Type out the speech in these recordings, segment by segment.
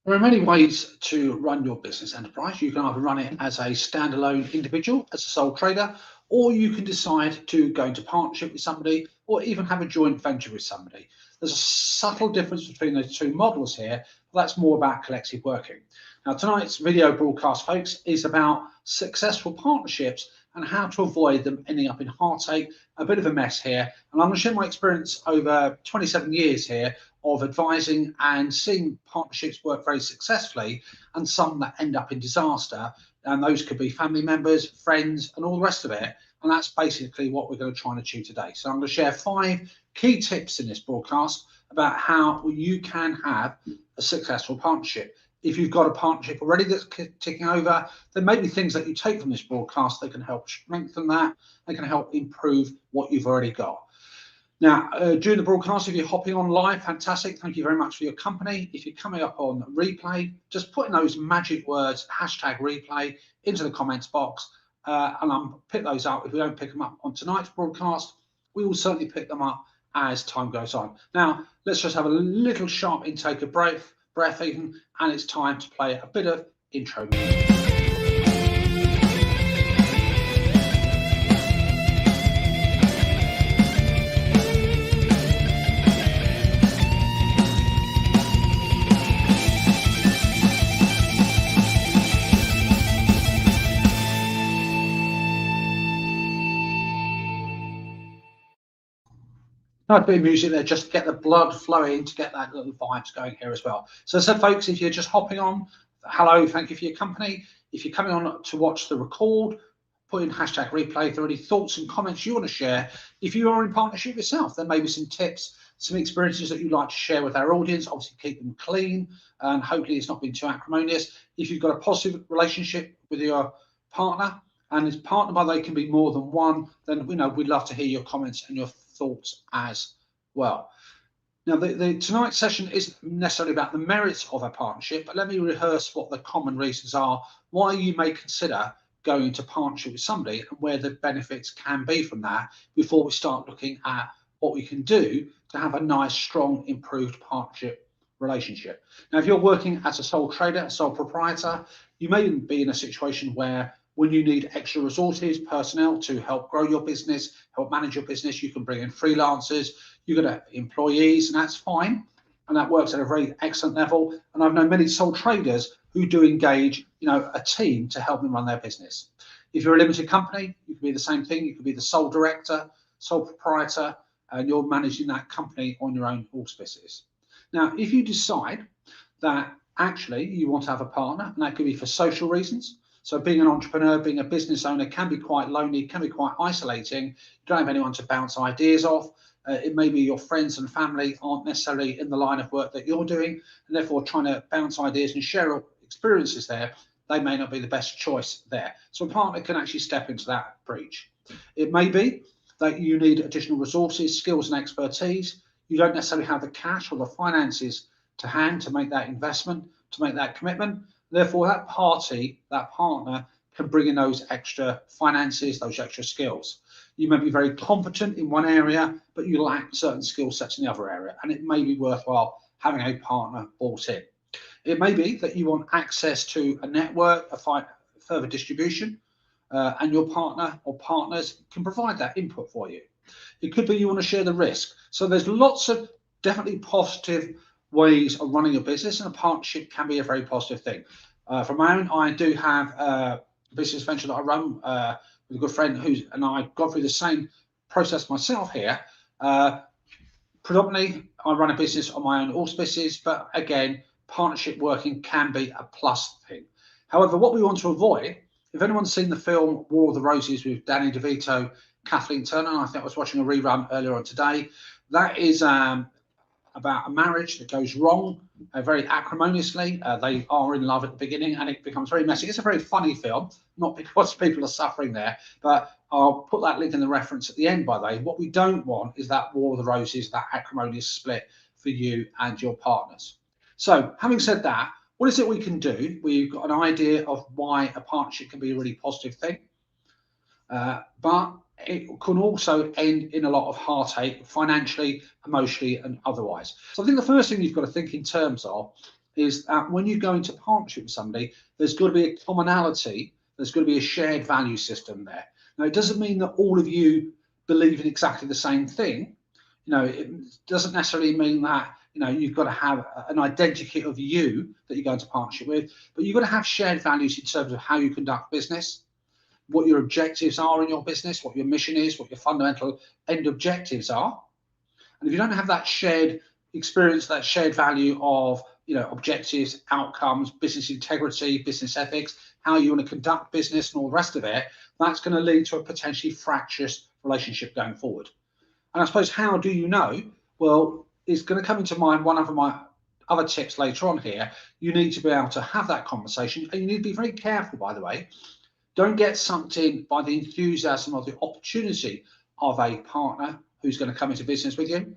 There are many ways to run your business enterprise. You can either run it as a standalone individual, as a sole trader, or you can decide to go into partnership with somebody or even have a joint venture with somebody. There's a subtle difference between those two models here, but that's more about collective working. Now, tonight's video broadcast, folks, is about successful partnerships and how to avoid them ending up in heartache, a bit of a mess here. And I'm going to share my experience over 27 years here of advising and seeing partnerships work very successfully and some that end up in disaster. And those could be family members, friends, and all the rest of it. And that's basically what we're going to try and achieve today. So I'm going to share 5 key tips in this broadcast about how you can have a successful partnership. If you've got a partnership already that's ticking over, there may be things that you take from this broadcast that can help strengthen that. They can help improve what you've already got. Now, during the broadcast, if you're hopping on live, fantastic. Thank you very much for your company. If you're coming up on replay, just put in those magic words, #replay, into the comments box, and I'll pick those up. If we don't pick them up on tonight's broadcast, we will certainly pick them up as time goes on. Now, let's just have a little sharp intake of breath even, and it's time to play a bit of intro music. Nice bit of music there, just to get the blood flowing, to get that little vibes going here as well. So folks, if you're just hopping on, hello, thank you for your company. If you're coming on to watch the record, put in #replay. If there are any thoughts and comments you want to share, if you are in partnership yourself, there may be some tips, some experiences that you'd like to share with our audience. Obviously, keep them clean, and hopefully it's not been too acrimonious. If you've got a positive relationship with your partner, and his partner, by the way, can be more than one, then we'd love to hear your comments and your thoughts as well. Now, tonight's session isn't necessarily about the merits of a partnership, but let me rehearse what the common reasons are why you may consider going into partnership with somebody and where the benefits can be from that before we start looking at what we can do to have a nice, strong, improved partnership relationship. Now, if you're working as a sole trader, a sole proprietor, you may be in a situation where when you need extra resources, personnel to help grow your business, help manage your business, you can bring in freelancers, you're going to employees, and that's fine. And that works at a very excellent level. And I've known many sole traders who do engage, a team to help them run their business. If you're a limited company, you could be the same thing. You could be the sole director, sole proprietor, and you're managing that company on your own auspices. Now, if you decide that actually you want to have a partner, and that could be for social reasons, so being an entrepreneur, being a business owner can be quite lonely, can be quite isolating. You don't have anyone to bounce ideas off. It may be your friends and family aren't necessarily in the line of work that you're doing, and therefore trying to bounce ideas and share experiences there, they may not be the best choice there. So a partner can actually step into that breach. It may be that you need additional resources, skills and expertise. You don't necessarily have the cash or the finances to hand to make that investment, to make that commitment. Therefore, that partner can bring in those extra finances, those extra skills. You may be very competent in one area, but you lack certain skill sets in the other area, and it may be worthwhile having a partner brought in. It may be that you want access to a network, further distribution, and your partner or partners can provide that input for you. It could be you want to share the risk. So there's lots of definitely positive ways of running a business, and a partnership can be a very positive thing. From my own, I do have a business venture that I run with a good friend and I've gone through the same process myself here. Predominantly, I run a business on my own auspices, but again, partnership working can be a plus thing. However, what we want to avoid, if anyone's seen the film War of the Roses with Danny DeVito, Kathleen Turner, I think I was watching a rerun earlier on today, that is about a marriage that goes wrong very acrimoniously. They are in love at the beginning and it becomes very messy. It's a very funny film, not because people are suffering there, but I'll put that link in the reference at the end, by the way. What we don't want is that War of the Roses, that acrimonious split for you and your partners. So having said that, what is it we can do? We've got an idea of why a partnership can be a really positive thing, but it can also end in a lot of heartache, financially, emotionally, and otherwise. So I think the first thing you've got to think in terms of is that when you go into partnership with somebody, there's got to be a commonality, there's got to be a shared value system there. Now, it doesn't mean that all of you believe in exactly the same thing. It doesn't necessarily mean that you've got to have an identity of you that you go into partnership with, but you've got to have shared values in terms of how you conduct business, what your objectives are in your business, what your mission is, what your fundamental end objectives are. And if you don't have that shared experience, that shared value of objectives, outcomes, business integrity, business ethics, how you want to conduct business and all the rest of it, that's going to lead to a potentially fractious relationship going forward. And I suppose, how do you know? Well, it's going to come into mind one of my other tips later on here. You need to be able to have that conversation, and you need to be very careful, by the way. Don't get sucked in by the enthusiasm or the opportunity of a partner who's going to come into business with you.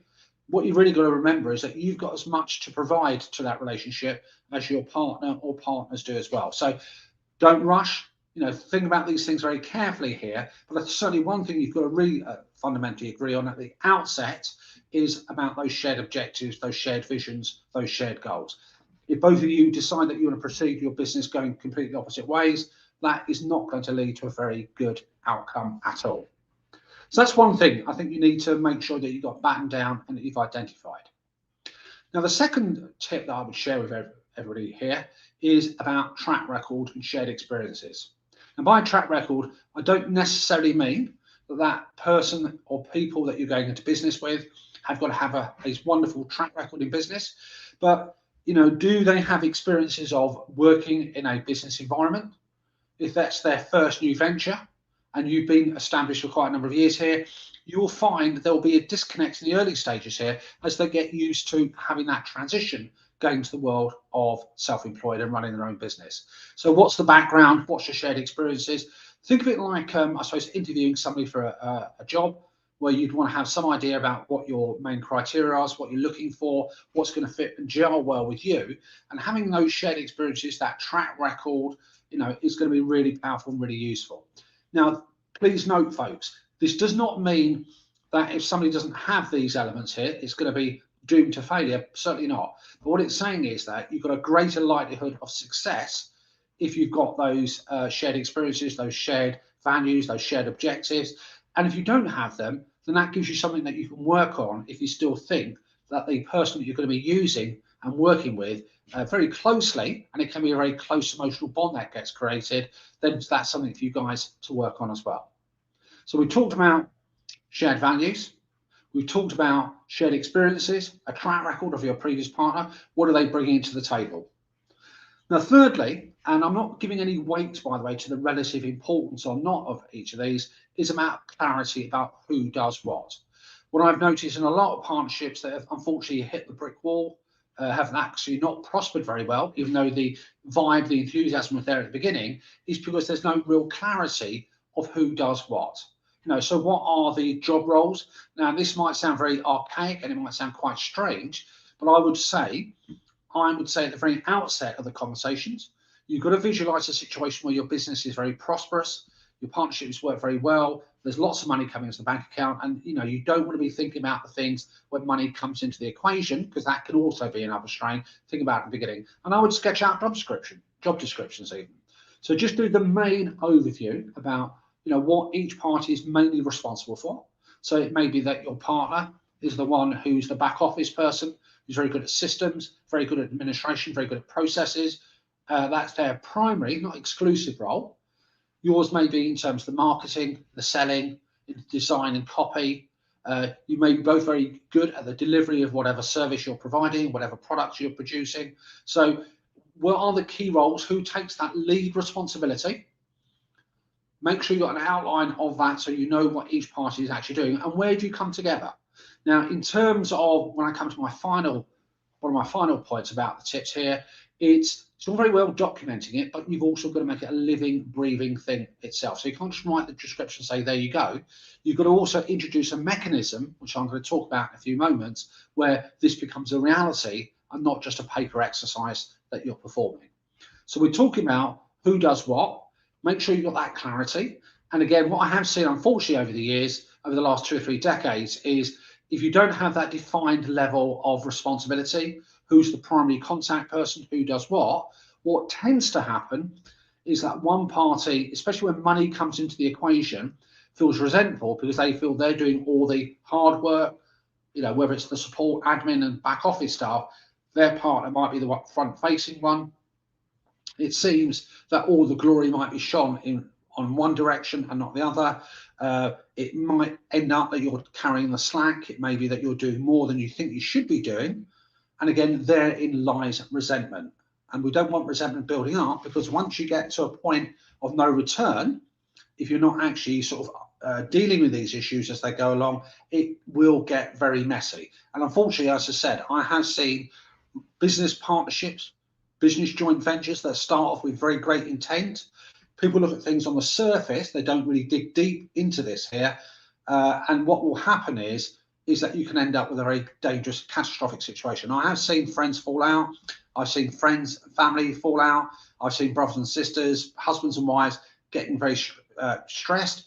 What you've really got to remember is that you've got as much to provide to that relationship as your partner or partners do as well. So don't rush. Think about these things very carefully here. But that's certainly one thing you've got to really fundamentally agree on at the outset is about those shared objectives, those shared visions, those shared goals. If both of you decide that you want to proceed your business going completely opposite ways, that is not going to lead to a very good outcome at all. So that's one thing I think you need to make sure that you've got battened down and that you've identified. Now, the second tip that I would share with everybody here is about track record and shared experiences. And by track record, I don't necessarily mean that that person or people that you're going into business with have got to have a wonderful track record in business, but do they have experiences of working in a business environment? If that's their first new venture and you've been established for quite a number of years here, you'll find there'll be a disconnect in the early stages here as they get used to having that transition going to the world of self-employed and running their own business. So what's the background? What's your shared experiences? Think of it like, I suppose, interviewing somebody for a job where you'd want to have some idea about what your main criteria are, what you're looking for, what's going to fit and gel well with you. And having those shared experiences, that track record, is going to be really powerful and really useful. Now, please note, folks, this does not mean that if somebody doesn't have these elements here, it's going to be doomed to failure. Certainly not. But what it's saying is that you've got a greater likelihood of success if you've got those shared experiences, those shared values, those shared objectives. And if you don't have them, then that gives you something that you can work on if you still think that the person that you're going to be using and working with very closely, and it can be a very close emotional bond that gets created, then that's something for you guys to work on as well. So we talked about shared values. We've talked about shared experiences, a track record of your previous partner. What are they bringing to the table? Now, thirdly, and I'm not giving any weight, by the way, to the relative importance or not of each of these, is about clarity about who does what. What I've noticed in a lot of partnerships that have unfortunately hit the brick wall, have actually not prospered very well, even though the vibe, the enthusiasm was there at the beginning, is because there's no real clarity of who does what. So what are the job roles? Now, this might sound very archaic and it might sound quite strange, but I would say at the very outset of the conversations, you've got to visualize a situation where your business is very prosperous, your partnerships work very well, there's lots of money coming into the bank account, and you don't want to be thinking about the things when money comes into the equation, because that can also be another strain. Think about it at the beginning. And I would sketch out job descriptions even. So just do the main overview about what each party is mainly responsible for. So it may be that your partner is the one who's the back office person, who's very good at systems, very good at administration, very good at processes. That's their primary, not exclusive role. Yours may be in terms of the marketing, the selling, design and copy. You may be both very good at the delivery of whatever service you're providing, whatever products you're producing. So what are the key roles? Who takes that lead responsibility? Make sure you've got an outline of that so you know what each party is actually doing and where do you come together. Now, in terms of when I come to one of my final points about the tips here, it's all very well documenting it, but you've also got to make it a living, breathing thing itself. So you can't just write the description and say, there you go. You've got to also introduce a mechanism, which I'm going to talk about in a few moments, where this becomes a reality and not just a paper exercise that you're performing. So we're talking about who does what. Make sure you've got that clarity. And again, what I have seen, unfortunately, over the years, over the last 2 or 3 decades, is if you don't have that defined level of responsibility, who's the primary contact person, who does what tends to happen is that one party, especially when money comes into the equation, feels resentful because they feel they're doing all the hard work, whether it's the support, admin and back office staff, their partner might be the front facing one. It seems that all the glory might be shone on one direction and not the other. It might end up that you're carrying the slack. It may be that you're doing more than you think you should be doing. And again, therein lies resentment. And we don't want resentment building up, because once you get to a point of no return, if you're not actually sort of dealing with these issues as they go along, it will get very messy. And unfortunately, as I said, I have seen business partnerships, business joint ventures that start off with very great intent. People look at things on the surface, they don't really dig deep into this here. And what will happen is that you can end up with a very dangerous, catastrophic situation. I have seen friends fall out. I've seen friends, family fall out. I've seen brothers and sisters, husbands and wives getting very stressed.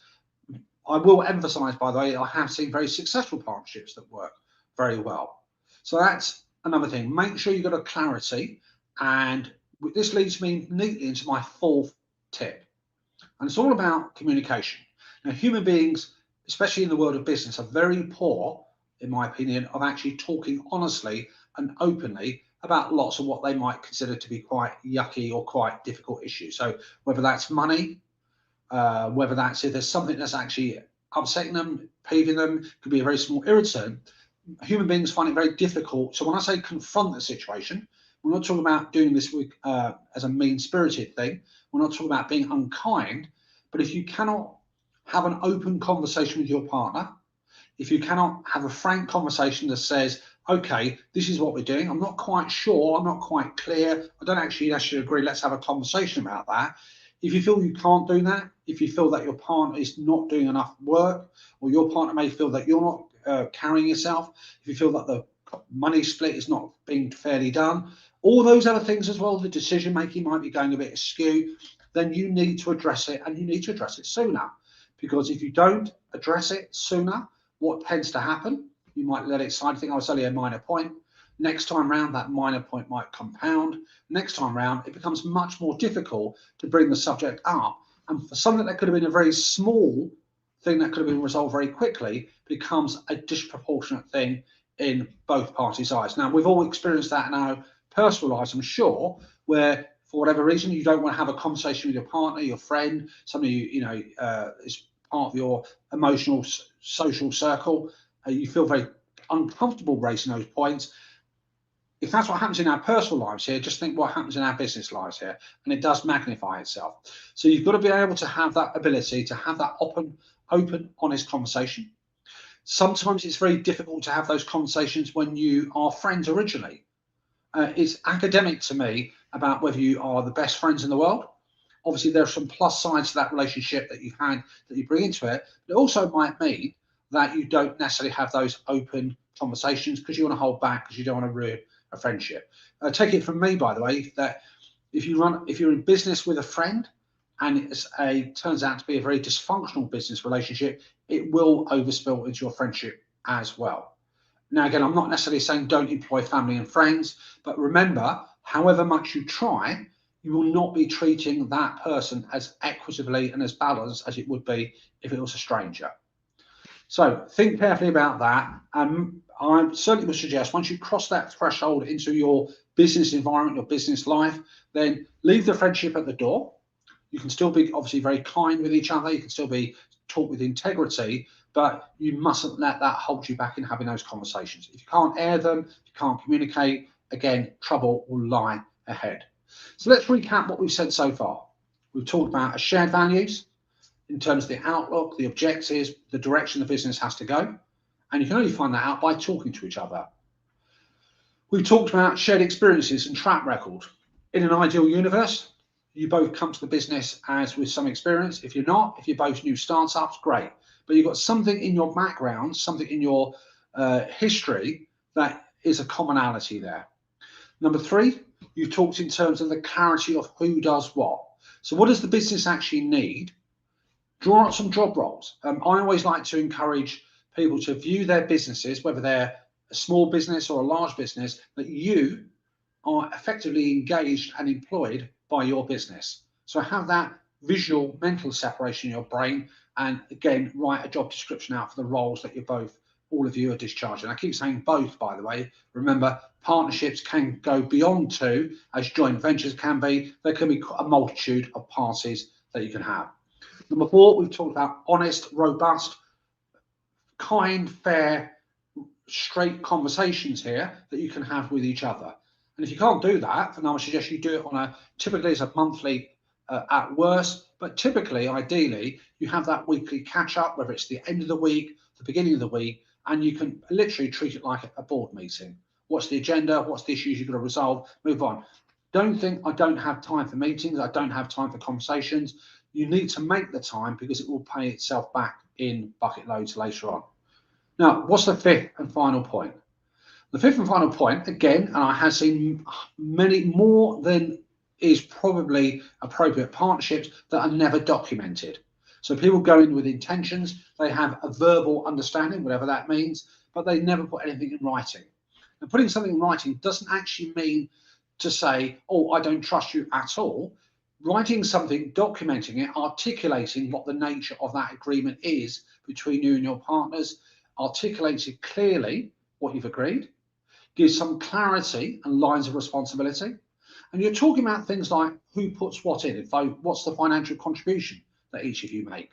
I will emphasize, by the way, I have seen very successful partnerships that work very well. So that's another thing. Make sure you've got a clarity. And this leads me neatly into my fourth tip. And it's all about communication. Now, human beings, especially in the world of business, are very poor, in my opinion, of actually talking honestly and openly about lots of what they might consider to be quite yucky or quite difficult issues. So whether that's money, whether that's if there's something that's actually upsetting them, peeving them, could be a very small irritant. Human beings find it very difficult. So when I say confront the situation, we're not talking about doing this with, as a mean-spirited thing. We're not talking about being unkind. But if you cannot have an open conversation with your partner, if you cannot have a frank conversation that says, okay, this is what we're doing, I'm not quite sure, I'm not quite clear, I don't actually agree, let's have a conversation about that. If you feel you can't do that, if you feel that your partner is not doing enough work, or your partner may feel that you're not carrying yourself, if you feel that the money split is not being fairly done, all those other things as well, the decision making might be going a bit askew, then you need to address it, and you need to address it sooner. Because if you don't address it sooner, what tends to happen, you might let it slide. I think I was only a minor point. Next time round, that minor point might compound. Next time round, it becomes much more difficult to bring the subject up. And for something that could have been a very small thing that could have been resolved very quickly becomes a disproportionate thing in both parties' eyes. Now, we've all experienced that in our personal lives, I'm sure, where for whatever reason you don't want to have a conversation with your partner, your friend, somebody is part of your emotional social circle. You feel very uncomfortable raising those points. If that's what happens in our personal lives here, just think what happens in our business lives here, and it does magnify itself. So you've got to be able to have that ability to have that open, honest conversation. Sometimes it's very difficult to have those conversations when you are friends originally. It's academic to me about whether you are the best friends in the world. Obviously, there are some plus sides to that relationship that you've had that you bring into it. But it also might mean that you don't necessarily have those open conversations because you want to hold back, because you don't want to ruin a friendship. Take it from me, by the way, that if you're in business with a friend and it turns out to be a very dysfunctional business relationship, it will overspill into your friendship as well. Now, again, I'm not necessarily saying don't employ family and friends, but remember, however much you try, you will not be treating that person as equitably and as balanced as it would be if it was a stranger. So think carefully about that. I certainly would suggest once you cross that threshold into your business environment, your business life, then leave the friendship at the door. You can still be obviously very kind with each other. You can still be talk with integrity, but you mustn't let that hold you back in having those conversations. If you can't air them, if you can't communicate, again, trouble will lie ahead. So let's recap what we've said so far. We've talked about shared values in terms of the outlook, the objectives, the direction the business has to go. And you can only find that out by talking to each other. We've talked about shared experiences and track record. In an ideal universe, you both come to the business as with some experience. If you're not, if you're both new startups, great. But you've got something in your background, something in your history that is a commonality there. Number three, you've talked in terms of the clarity of who does what. So what does the business actually need? Draw up some job roles. I always like to encourage people to view their businesses, whether they're a small business or a large business, that you are effectively engaged and employed by your business. So have that visual mental separation in your brain, and again, write a job description out for the roles that all of you are discharging. I keep saying both, by the way. Remember, partnerships can go beyond two, as joint ventures can be. There can be a multitude of parties that you can have. Number 4, we've talked about honest, robust, kind, fair, straight conversations here that you can have with each other. And if you can't do that, then I would suggest you do it on typically it's a monthly at worst, but typically, ideally, you have that weekly catch up, whether it's the end of the week, the beginning of the week, and you can literally treat it like a board meeting. What's the agenda? What's the issues you've got to resolve? Move on. Don't think I don't have time for meetings. I don't have time for conversations. You need to make the time, because it will pay itself back in bucket loads later on. Now, what's the 5th and final point? The 5th and final point, again, and I have seen many more than is probably appropriate, partnerships that are never documented. So people go in with intentions, they have a verbal understanding, whatever that means, but they never put anything in writing. And putting something in writing doesn't actually mean to say, oh, I don't trust you at all. Writing something, documenting it, articulating what the nature of that agreement is between you and your partners, articulates it clearly what you've agreed, gives some clarity and lines of responsibility. And you're talking about things like who puts what in, what's the financial contribution that each of you make?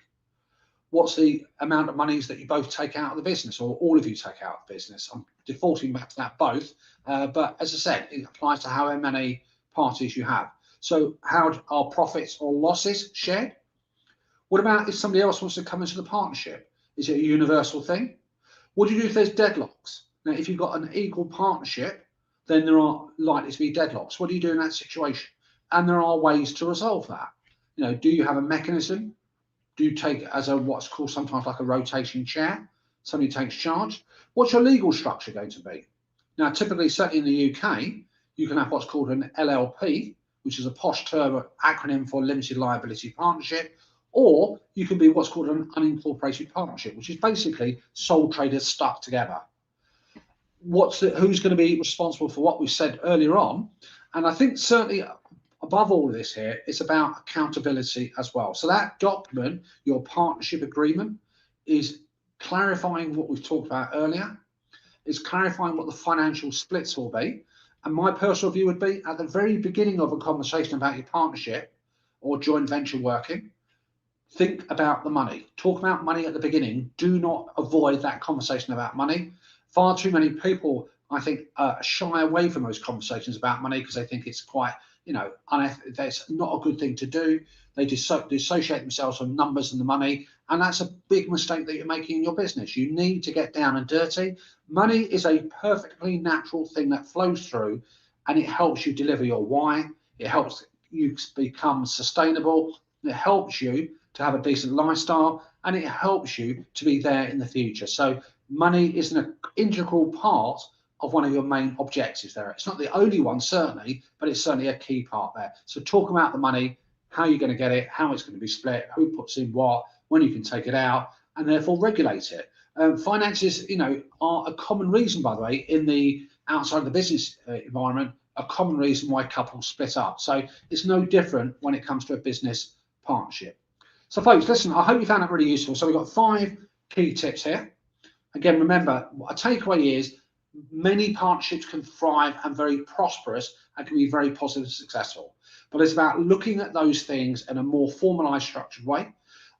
What's the amount of monies that you both take out of the business, or all of you take out of the business? I'm defaulting back to that both, but as I said, it applies to however many parties you have. So how are profits or losses shared? What about if somebody else wants to come into the partnership? Is it a universal thing? What do you do if there's deadlocks? Now, if you've got an equal partnership, then there are likely to be deadlocks. What do you do in that situation? And there are ways to resolve that. You know, do you have a mechanism? Do you take it as what's called sometimes like a rotating chair? Somebody takes charge. What's your legal structure going to be? Now, typically, certainly in the UK, you can have what's called an LLP, which is a posh term, acronym for limited liability partnership, or you can be what's called an unincorporated partnership, which is basically sole traders stuck together. Who's going to be responsible for what we said earlier on? And I think certainly above all of this here, it's about accountability as well. So that document, your partnership agreement, is clarifying what we've talked about earlier. It's clarifying what the financial splits will be. And my personal view would be, at the very beginning of a conversation about your partnership or joint venture working, think about the money. Talk about money at the beginning. Do not avoid that conversation about money. Far too many people, I think, shy away from those conversations about money because they think it's quite, that's not a good thing to do. They dissociate themselves from numbers and the money, and that's a big mistake that you're making in your business. You need to get down and dirty. Money is a perfectly natural thing that flows through, and it helps you deliver your why. It helps you become sustainable. It helps you to have a decent lifestyle, and it helps you to be there in the future. So money is an integral part of one of your main objectives there. It's not the only one, certainly, but it's certainly a key part there. So talk about the money, how you're going to get it, how it's going to be split, who puts in what, when you can take it out, and therefore regulate it. Finances, are a common reason, by the way, in the outside of the business environment, a common reason why couples split up. So it's no different when it comes to a business partnership. So folks, listen, I hope you found that really useful. So we've got 5 key tips here. Again, remember, a takeaway is many partnerships can thrive and very prosperous and can be very positive and successful. But it's about looking at those things in a more formalized, structured way.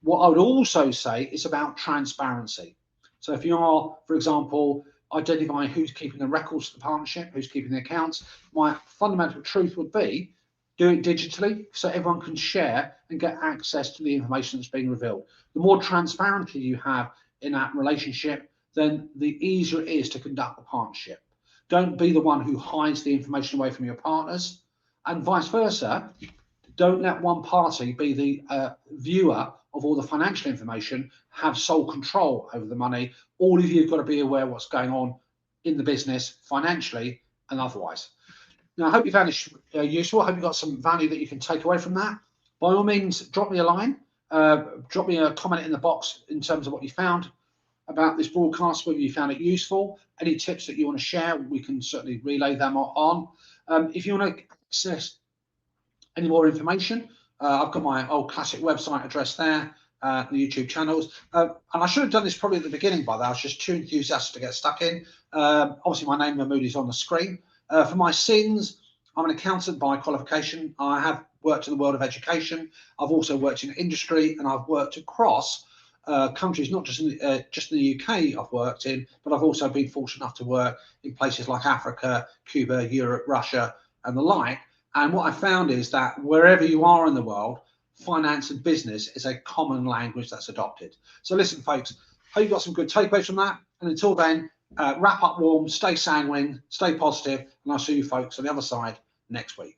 What I would also say is about transparency. So if you are, for example, identifying who's keeping the records of the partnership, who's keeping the accounts, my fundamental truth would be do it digitally so everyone can share and get access to the information that's being revealed. The more transparency you have in that relationship, then the easier it is to conduct the partnership. Don't be the one who hides the information away from your partners, and vice versa. Don't let one party be the viewer of all the financial information, have sole control over the money. All of you have got to be aware of what's going on in the business financially and otherwise. Now, I hope you found this useful. I hope you got some value that you can take away from that. By all means, drop me a line, drop me a comment in the box in terms of what you found about this broadcast, whether you found it useful, any tips that you want to share, we can certainly relay them on. If you want to access any more information, I've got my old classic website address there, the YouTube channels. And I should have done this probably at the beginning, by that I was just too enthusiastic to get stuck in. Obviously, my name, Mahmood, is on the screen. For my sins, I'm an accountant by qualification. I have worked in the world of education. I've also worked in industry, and I've worked across countries, not just in the UK I've worked in, but I've also been fortunate enough to work in places like Africa, Cuba, Europe, Russia, and the like. And what I found is that wherever you are in the world, finance and business is a common language that's adopted. So listen, folks, hope you got some good takeaways from that. And until then, wrap up warm, stay sanguine, stay positive, and I'll see you folks on the other side next week.